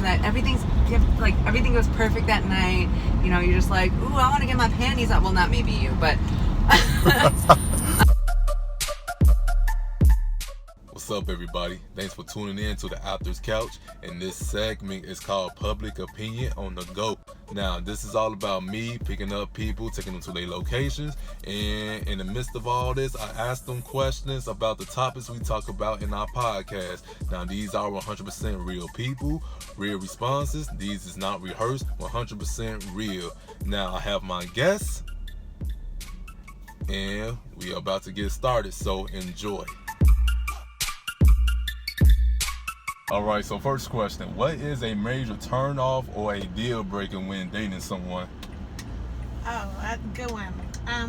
into that, everything goes perfect that night. You know, you're just like, ooh, I want to get my panties up. Well, not maybe you, but. What's up, everybody? Thanks for tuning in to the After's Couch, and this segment is called Public Opinion on the Go. Now, this is all about me picking up people, taking them to their locations, and in the midst of all this, I ask them questions about the topics we talk about in our podcast. Now, these are 100% real people, real responses. These is not rehearsed, 100% real. Now, I have my guests, and we are about to get started, so enjoy. All right, so first question. What is a major turn-off or a deal-breaker when dating someone? Oh, a good one.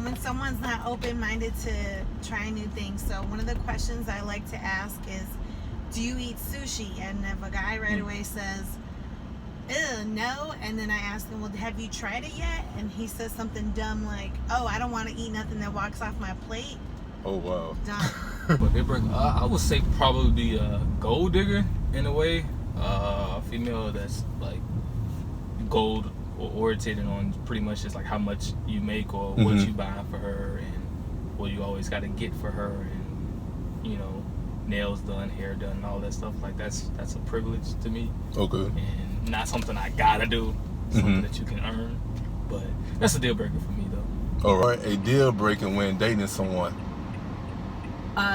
When someone's not open-minded to trying new things. So one of the questions I like to ask is, do you eat sushi? And if a guy right away says, ew, no, and then I ask him, well, have you tried it yet? And he says something dumb like, oh, I don't want to eat nothing that walks off my plate. Oh, wow. Done. I would say probably be a gold digger in a way. A female that's like gold or orientated on pretty much just like how much you make or what you buy for her and what you always got to get for her, and you know, nails done, hair done, all that stuff. Like that's a privilege to me. Okay. And not something I gotta do. Something that you can earn. But that's a deal breaker for me though. All right, a deal breaker when dating someone.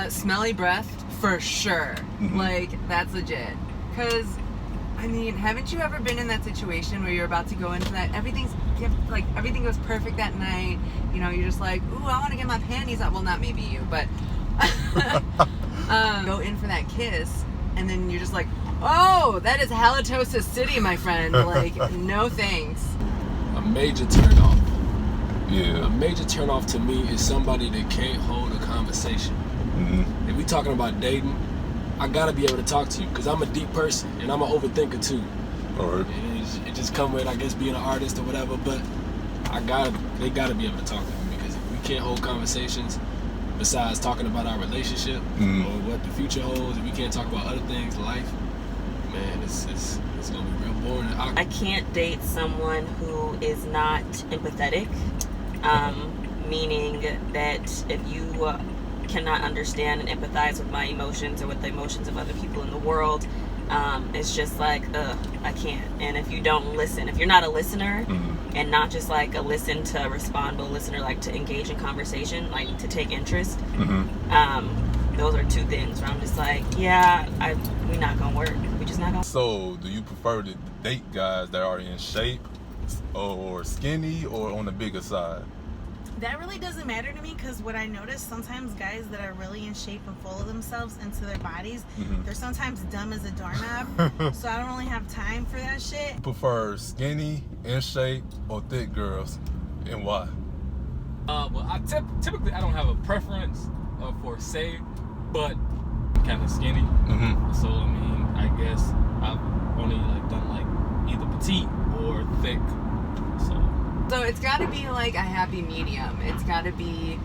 Smelly breath, for sure. Like, that's legit. Because, I mean, haven't you ever been in that situation where you're about to go into that, everything goes perfect that night, you know, you're just like, ooh, I want to get my panties up. Well, not maybe you, but go in for that kiss, and then you're just like, oh, that is halitosis city, my friend. Like, no thanks. A major turnoff. Yeah. A major turnoff to me is somebody that can't hold a conversation. If we talking about dating, I gotta be able to talk to you because I'm a deep person and I'm an overthinker too. All right. It just come with, I guess, being an artist or whatever. But they gotta be able to talk to me because if we can't hold conversations besides talking about our relationship or what the future holds, if we can't talk about other things, life, man, it's gonna be real boring. I can't date someone who is not empathetic, meaning that if you cannot understand and empathize with my emotions or with the emotions of other people in the world, it's just like, I can't. And if you don't listen, if you're not a listener and not just like a listen to respond, but a listener like to engage in conversation, like to take interest, those are two things where I'm just like, yeah, we're not gonna work. We just not gonna. So, do you prefer to date guys that are in shape or skinny or on the bigger side? That really doesn't matter to me because what I notice, sometimes guys that are really in shape and full of themselves into their bodies, they're sometimes dumb as a doorknob. So I don't really have time for that shit. You prefer skinny, in shape, or thick girls, and why? Well, typically I don't have a preference for say, but I'm kind of skinny. So I mean, I guess I've only like done like either petite or thick. So it's got to be like a happy medium. It's got to be,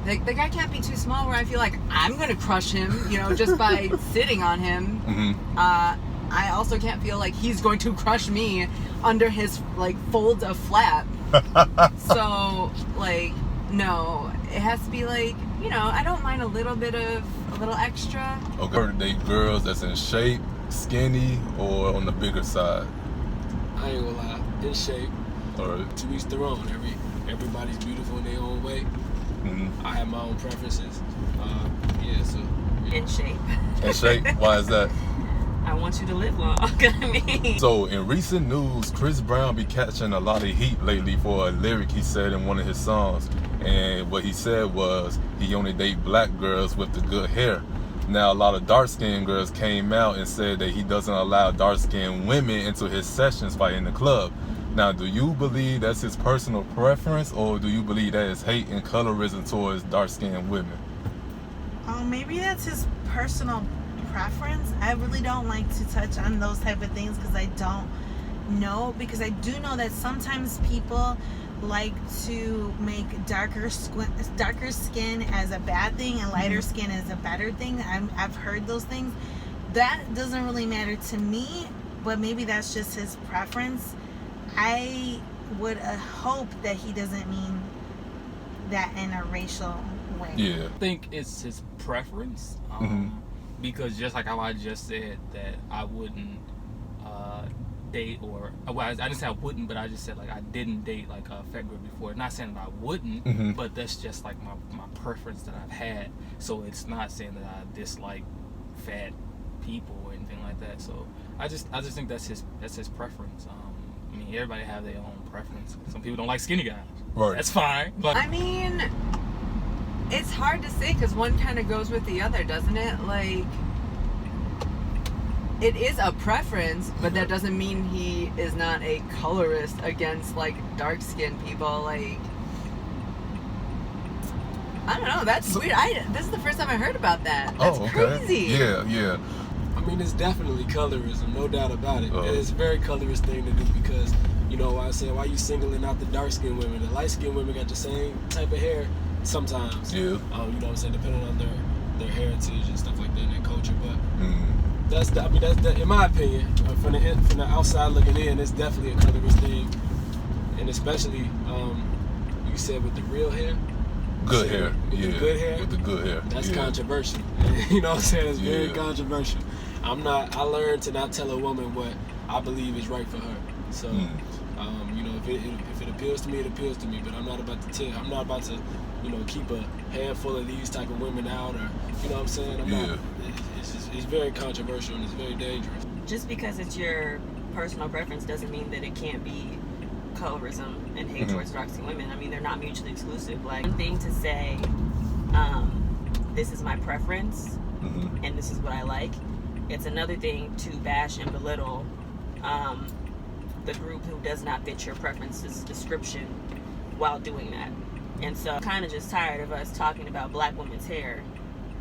the guy can't be too small where I feel like I'm going to crush him, you know, just by sitting on him. I also can't feel like he's going to crush me under his, like, folds of flap. So, like, no. It has to be like, you know, I don't mind a little extra. Okay. Date girls that's in shape, skinny, or on the bigger side? I ain't gonna lie, in shape. Or to each their own. Everybody's beautiful in their own way. I have my own preferences. So in shape. In shape? Why is that? I want you to live long. I mean. So in recent news, Chris Brown be catching a lot of heat lately for a lyric he said in one of his songs, and what he said was he only date black girls with the good hair. Now a lot of dark-skinned girls came out and said that he doesn't allow dark-skinned women into his sessions while in the club. Now, do you believe that's his personal preference, or do you believe that is hate and colorism towards dark-skinned women? Maybe that's his personal preference. I really don't like to touch on those type of things because I don't know. Because I do know that sometimes people like to make darker skin as a bad thing and lighter skin as a better thing. I've heard those things. That doesn't really matter to me. but maybe that's just his preference. I would hope that he doesn't mean that in a racial way. Yeah. I think it's his preference, because just like how I just said that I wouldn't date, or well, I didn't say I wouldn't, but I just said like I didn't date like a fat girl before. Not saying that I wouldn't, but that's just like my preference that I've had. So it's not saying that I dislike fat people or anything like that. So I just think that's his preference. I mean, everybody have their own preference. Some people don't like skinny guys. Right. That's fine. But I mean, it's hard to say because one kind of goes with the other, doesn't it? Like, it is a preference, but that doesn't mean he is not a colorist against, like, dark-skinned people. Like, I don't know. That's weird. This is the first time I heard about that. That's crazy. Yeah. I mean, it's definitely colorism, no doubt about it. It's a very colorist thing to do because, you know, I say, why are you singling out the dark-skinned women? The light-skinned women got the same type of hair sometimes. Yeah. You know what I'm saying? Depending on their heritage and stuff like that and their culture. But that's in my opinion, from the outside looking in, it's definitely a colorist thing. And especially, you said with the real hair. Good hair. With the good hair. With the good hair. That's controversial. You know what I'm saying? It's very controversial. I learned to not tell a woman what I believe is right for her. So, you know, if it appeals to me, it appeals to me. But I'm not about to you know, keep a handful of these type of women out, or you know what I'm saying? It's very controversial and it's very dangerous. Just because it's your personal preference doesn't mean that it can't be colorism and hate towards dark-skinned women. I mean, they're not mutually exclusive. Like, one thing to say, this is my preference and this is what I like. It's another thing to bash and belittle the group who does not fit your preferences description while doing that. And so I'm kind of just tired of us talking about black women's hair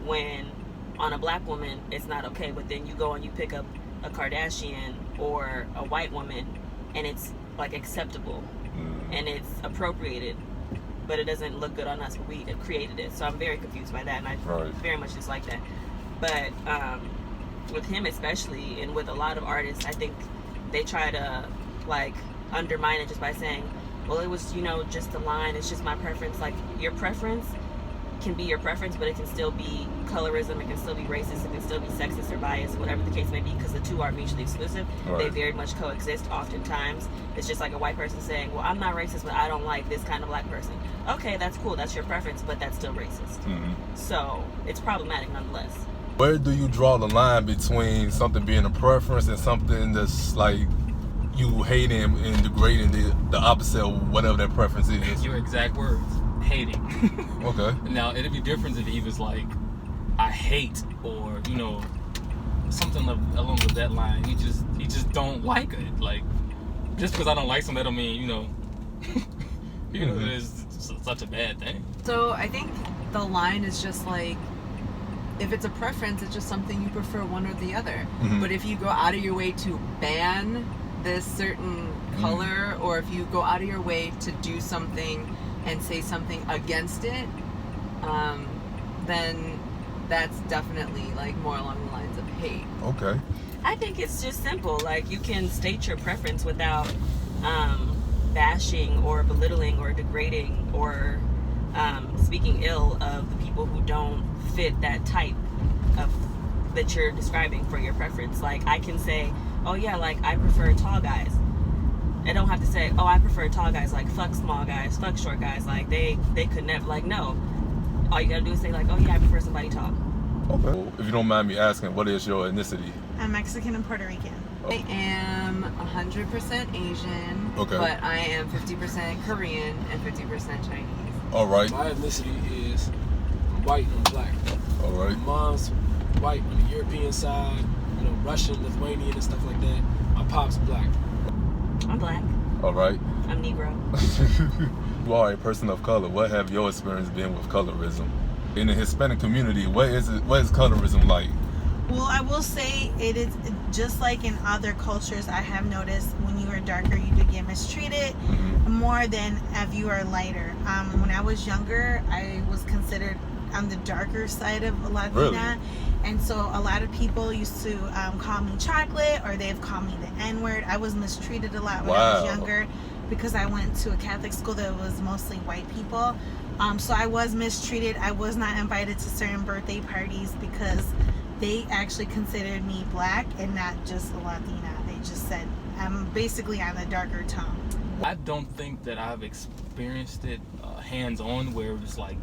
when on a black woman it's not okay, but then you go and you pick up a Kardashian or a white woman and it's like acceptable and it's appropriated, but it doesn't look good on us when we created it. So I'm very confused by that, and I very much dislike that. But with him especially, and with a lot of artists, I think they try to like undermine it just by saying, well, it was, you know, just a line, it's just my preference. Like, your preference can be your preference, but it can still be colorism, it can still be racist, it can still be sexist or biased, whatever the case may be, because the two are mutually exclusive. They very much coexist oftentimes. It's just like a white person saying, well, I'm not racist, but I don't like this kind of black person. Okay, that's cool, that's your preference, but that's still racist. So it's problematic nonetheless. Where do you draw the line between something being a preference and something that's like you hating and degrading the opposite of whatever that preference is? Your exact words. Hating. Okay. Now, it'd be different if he was like, I hate, or, you know, something along with that line. He just don't like it. Like, just because I don't like something, that don't mean, you know, it's such a bad thing. So I think the line is just like, if it's a preference, it's just something you prefer one or the other. But if you go out of your way to ban this certain color, or if you go out of your way to do something and say something against it, then that's definitely like more along the lines of hate. Okay. I think it's just simple. Like, you can state your preference without bashing or belittling or degrading or speaking ill of the people who don't fit that type of that you're describing for your preference. Like, I can say, oh yeah, like, I prefer tall guys. I don't have to say, oh, I prefer tall guys, like, fuck small guys, fuck short guys, like, they could never, like, no. All you gotta do is say, like, oh yeah, I prefer somebody tall. Okay. Well, if you don't mind me asking, what is your ethnicity? I'm Mexican and Puerto Rican. I am 100% Asian, but I am 50% Korean and 50% Chinese. All right. My ethnicity is white and black. All right. My mom's white on the European side, you know, Russian, Lithuanian, and stuff like that. My pop's black. I'm black. All right. I'm Negro. You are a person of color. What have your experience been with colorism? In the Hispanic community, what is colorism like? Well, I will say it is just like in other cultures. I have noticed when you are darker, you do get mistreated more than if you are lighter. When I was younger, I was considered on the darker side of Latina. Really? And so a lot of people used to call me chocolate, or they've called me the N-word. I was mistreated a lot when I was younger because I went to a Catholic school that was mostly white people. So I was mistreated. I was not invited to certain birthday parties because they actually considered me black and not just a Latina. They just said I'm basically on the darker tone. I don't think that I've experienced it hands-on, where it's like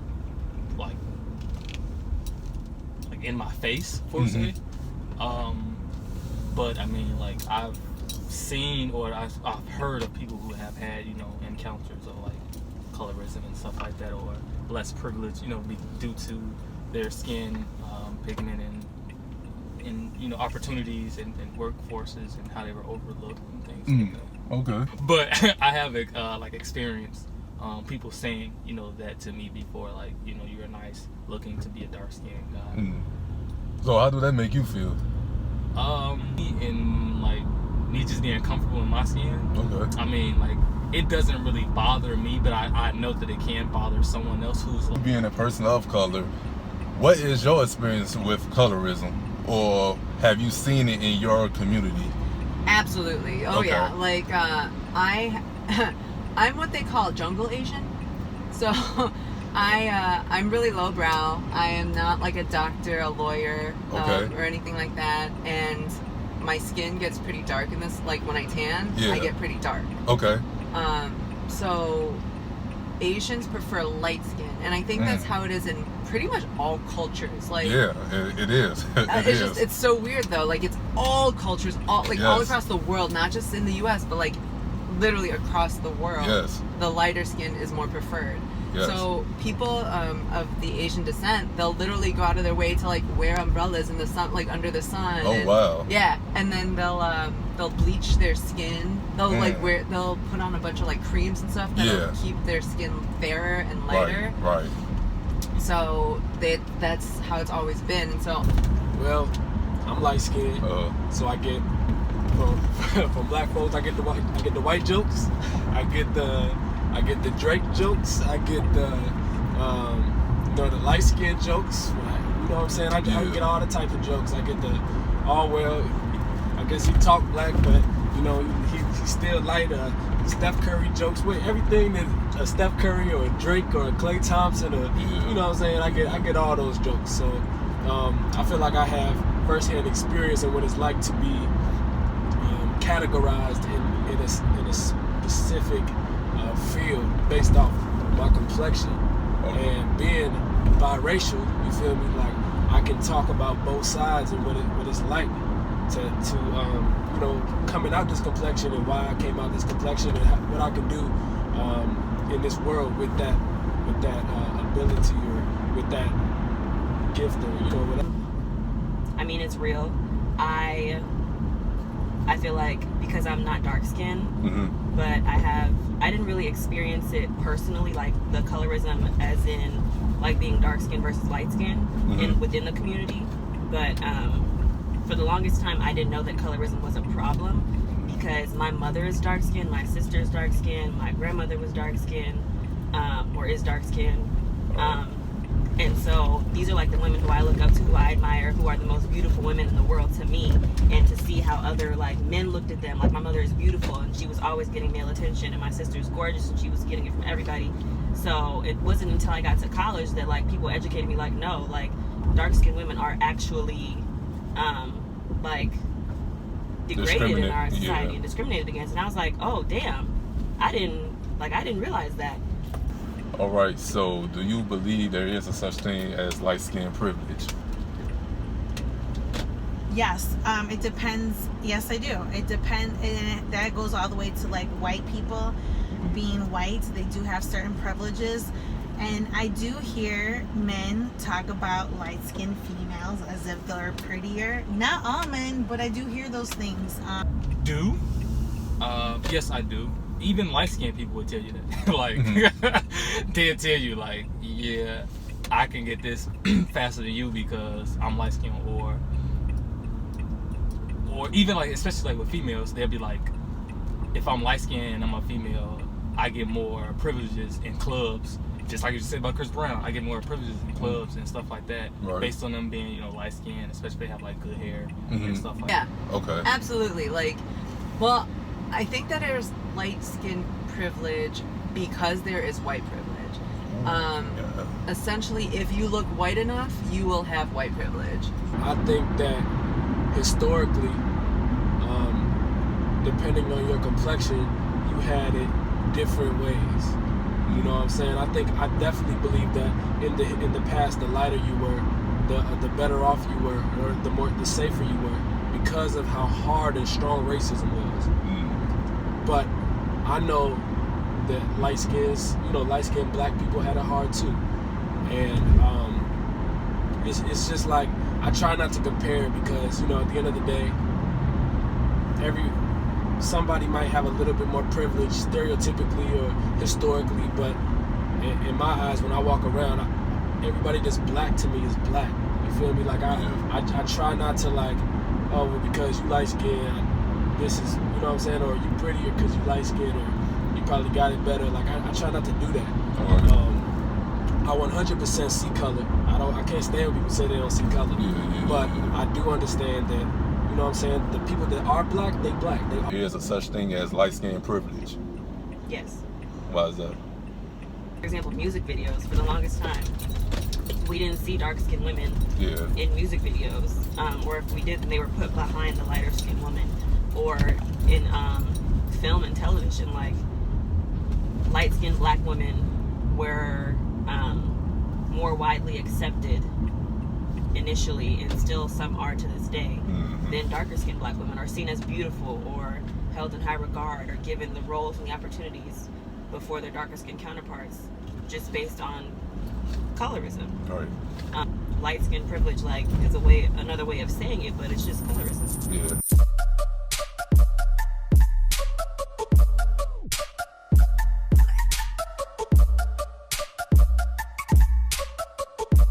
in my face, for say. But I mean, like, I've seen or I've heard of people who have had, you know, encounters of like colorism and stuff like that, or less privilege, you know, due to their skin, pigment, and you know, opportunities and workforces and how they were overlooked and things like that. Okay. But I have like experienced people saying, you know, that to me before, like, you know, you're nice looking to be a dark skinned guy. So how do that make you feel? And like me just being comfortable in my skin. Okay. I mean, like, it doesn't really bother me, but I know that it can bother someone else who's like, being a person of color, what is your experience with colorism, or have you seen it in your community? Absolutely. Oh, Okay. yeah. Like, I'm what they call jungle Asian. So I'm really lowbrow. I am not like a doctor, a lawyer, Okay. or anything like that. And my skin gets pretty dark in this. Like, when I tan, Yeah. I get pretty dark. Okay. So Asians prefer light skin, and I think that's how it is in pretty much all cultures. Like, Yeah, it is. it's so weird though. Like, it's all cultures, all Yes. across the world, not just in the U.S., but like literally across the world. Yes. The lighter skin is more preferred. Yes. So people of the Asian descent, they'll literally go out of their way to like wear umbrellas in the sun, like under the sun. Oh, wow. Yeah, and then they'll bleach their skin. They'll they'll put on a bunch of like creams and stuff that'll keep their skin fairer and lighter. Right. So that's how it's always been. And so, Well, I'm light skinned, so I get from black folks. I get the white jokes. I get the Drake jokes. I get the the light skin jokes. You know what I'm saying? I get all the type of jokes. I get the I guess he talk black, but you know he's still light. Steph Curry jokes with everything that a Steph Curry or a Drake or a Klay Thompson, or you know what I'm saying. I get all those jokes. So I feel like I have firsthand experience of what it's like to be categorized in a specific field based off my complexion. And being biracial, you feel me? Like, I can talk about both sides and what it's like to you know, coming out this complexion and why I came out this complexion and what I can do in this world with that ability or with that gift, or you know, whatever. I mean, it's real. I feel like because I'm not dark skinned, but I didn't really experience it personally, like the colorism as in like being dark skinned versus light skinned within the community. But for the longest time, I didn't know that colorism was a problem because my mother is dark skinned, my sister is dark skinned, my grandmother was dark skinned, or is dark skinned. And so these are like the women who I look up to, who I admire, who are the most beautiful women in the world to me. And to see how other like men looked at them, like my mother is beautiful and she was always getting male attention, and my sister is gorgeous and she was getting it from everybody. So it wasn't until I got to college that like people educated me, like, no, like dark skinned women are actually like degraded in our society and discriminated against. And I was like, oh damn, I didn't realize that. All right, so do you believe there is a such thing as light skin privilege? Yes, it depends. Yes, I do. It depends, and that goes all the way to like white people being white. They do have certain privileges, and I do hear men talk about light-skinned females as if they're prettier. Not all men, but I do hear those things. Yes, I do. Even light-skinned people would tell you that. Like, they'll tell you, like, yeah, I can get this faster than you because I'm light-skinned, or even, like, especially, like, with females, they'll be like, if I'm light-skinned and I'm a female, I get more privileges in clubs just like you said about Chris Brown, I get more privileges in clubs and stuff like that, Right. based on them being, you know, light skinned, especially if they have like good hair and stuff like Yeah. that. Okay. Absolutely. Like, well, I think that there's light skin privilege because there is white privilege. Yeah. Essentially, if you look white enough, you will have white privilege. I think that historically, depending on your complexion, you had it different ways. You know what I'm saying? I definitely believe that in the past, the lighter you were, the better off you were, or the safer you were, because of how hard and strong racism was. But I know that light-skinned black people had it hard too, and it's just like, I try not to compare, because, you know, at the end of the day, somebody might have a little bit more privilege stereotypically or historically, but in my eyes, when I walk around, everybody that's black to me is black. You feel me? Like, I try not to, like, oh, well, because you light skinned, this is, you know what I'm saying, or you prettier because you light skinned, or you probably got it better. Like, I try not to do that. I 100% see color. I can't stand when people say they don't see color. But I do understand that, you know what I'm saying, the people that are black, they black. There's a such thing as light skin privilege. Yes. Why is that? For example, music videos. For the longest time, we didn't see dark-skinned women in music videos, or if we did, then they were put behind the lighter-skinned woman. Or in film and television, like, light-skinned black women were more widely accepted initially, and still some are to this day, than darker-skinned black women are seen as beautiful or held in high regard or given the roles and the opportunities before their darker-skinned counterparts, just based on colorism. Right. Light skin privilege, like, is another way of saying it, but it's just colorism. Yeah.